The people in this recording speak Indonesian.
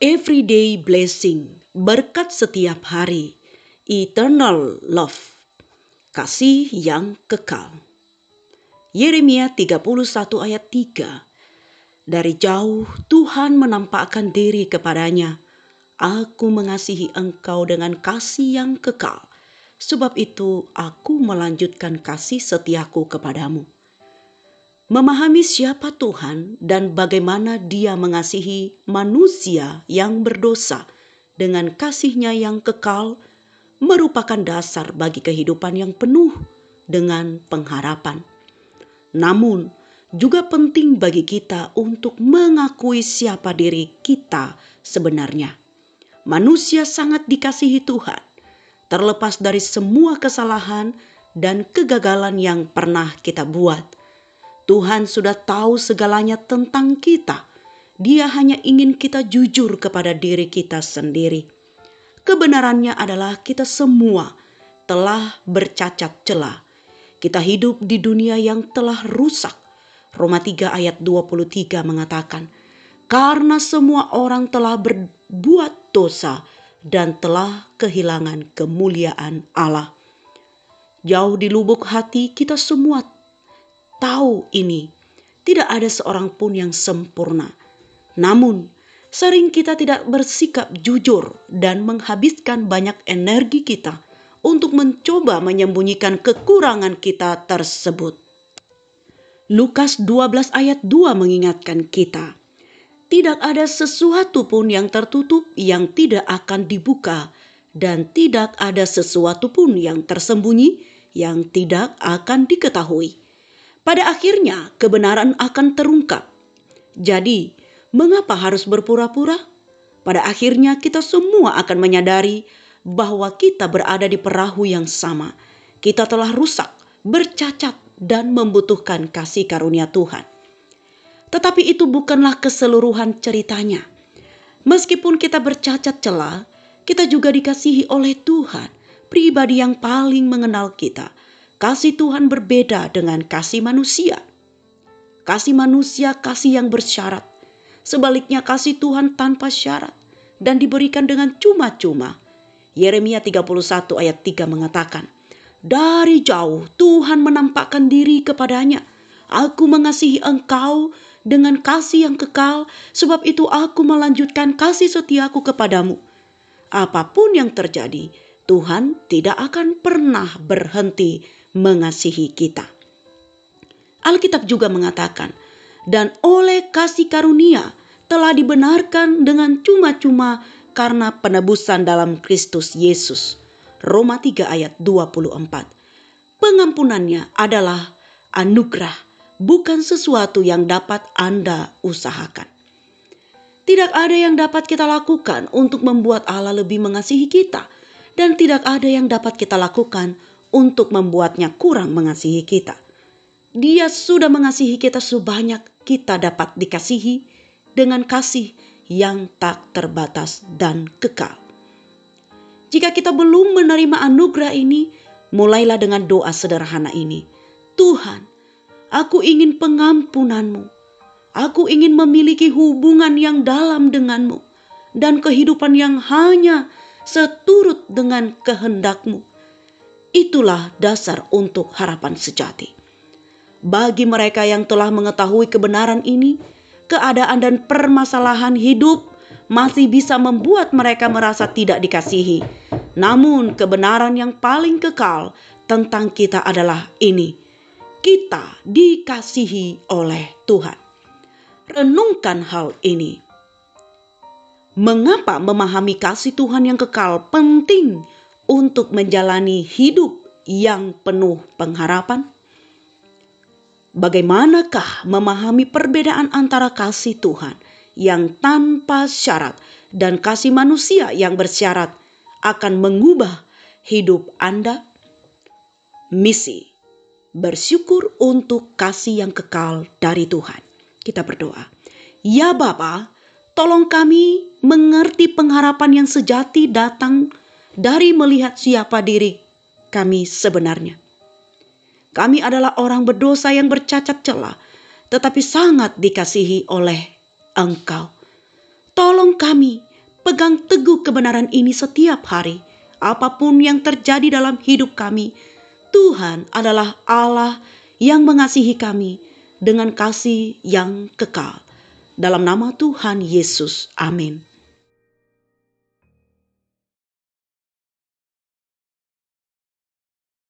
everyday blessing, berkat setiap hari, eternal love, kasih yang kekal. Yeremia 31 ayat 3. Dari jauh Tuhan menampakkan diri kepadanya. Aku mengasihi engkau dengan kasih yang kekal. Sebab itu aku melanjutkan kasih setiaku kepadamu. Memahami siapa Tuhan dan bagaimana Dia mengasihi manusia yang berdosa dengan kasih-Nya yang kekal merupakan dasar bagi kehidupan yang penuh dengan pengharapan. Namun, juga penting bagi kita untuk mengakui siapa diri kita sebenarnya. Manusia sangat dikasihi Tuhan, terlepas dari semua kesalahan dan kegagalan yang pernah kita buat. Tuhan sudah tahu segalanya tentang kita. Dia hanya ingin kita jujur kepada diri kita sendiri. Kebenarannya adalah kita semua telah bercacat celah. Kita hidup di dunia yang telah rusak. Roma 3 ayat 23 mengatakan, karena semua orang telah berbuat dosa dan telah kehilangan kemuliaan Allah. Jauh di lubuk hati kita semua tahu ini. Tidak ada seorang pun yang sempurna. Namun, sering kita tidak bersikap jujur dan menghabiskan banyak energi kita untuk mencoba menyembunyikan kekurangan kita tersebut. Lukas 12 ayat 2 mengingatkan kita, tidak ada sesuatu pun yang tertutup yang tidak akan dibuka, dan tidak ada sesuatu pun yang tersembunyi yang tidak akan diketahui. Pada akhirnya kebenaran akan terungkap. Jadi, mengapa harus berpura-pura? Pada akhirnya kita semua akan menyadari bahwa kita berada di perahu yang sama. Kita telah rusak, bercacat, dan membutuhkan kasih karunia Tuhan. Tetapi itu bukanlah keseluruhan ceritanya. Meskipun kita bercacat celah, kita juga dikasihi oleh Tuhan, pribadi yang paling mengenal kita. Kasih Tuhan berbeda dengan kasih manusia. Kasih manusia kasih yang bersyarat. Sebaliknya kasih Tuhan tanpa syarat dan diberikan dengan cuma-cuma. Yeremia 31 ayat 3 mengatakan, dari jauh Tuhan menampakkan diri kepadanya. Aku mengasihi engkau dengan kasih yang kekal, sebab itu aku melanjutkan kasih setiaku kepadamu. Apapun yang terjadi, Tuhan tidak akan pernah berhenti mengasihi kita. Alkitab juga mengatakan, dan oleh kasih karunia telah dibenarkan dengan cuma-cuma karena penebusan dalam Kristus Yesus. Roma 3 ayat 24. Pengampunannya adalah anugerah, bukan sesuatu yang dapat Anda usahakan. Tidak ada yang dapat kita lakukan untuk membuat Allah lebih mengasihi kita, dan tidak ada yang dapat kita lakukan untuk membuatnya kurang mengasihi kita. Dia sudah mengasihi kita sebanyak kita dapat dikasihi dengan kasih yang tak terbatas dan kekal. Jika kita belum menerima anugerah ini, mulailah dengan doa sederhana ini. Tuhan, aku ingin pengampunanmu. Aku ingin memiliki hubungan yang dalam denganmu dan kehidupan yang hanya seturut dengan kehendakmu. Itulah dasar untuk harapan sejati. Bagi mereka yang telah mengetahui kebenaran ini, keadaan dan permasalahan hidup masih bisa membuat mereka merasa tidak dikasihi. Namun kebenaran yang paling kekal tentang kita adalah ini. Kita dikasihi oleh Tuhan. Renungkan hal ini. Mengapa memahami kasih Tuhan yang kekal penting untuk menjalani hidup yang penuh pengharapan? Bagaimanakah memahami perbedaan antara kasih Tuhan yang tanpa syarat dan kasih manusia yang bersyarat akan mengubah hidup Anda? Misi bersyukur untuk kasih yang kekal dari Tuhan. Kita berdoa. Ya Bapa, tolong kami mengerti pengharapan yang sejati datang dari melihat siapa diri kami sebenarnya. Kami adalah orang berdosa yang bercacat celah, tetapi sangat dikasihi oleh Engkau. Tolong kami memegang teguh kebenaran ini setiap hari. Apapun yang terjadi dalam hidup kami, Tuhan adalah Allah yang mengasihi kami dengan kasih yang kekal. Dalam nama Tuhan Yesus, amin.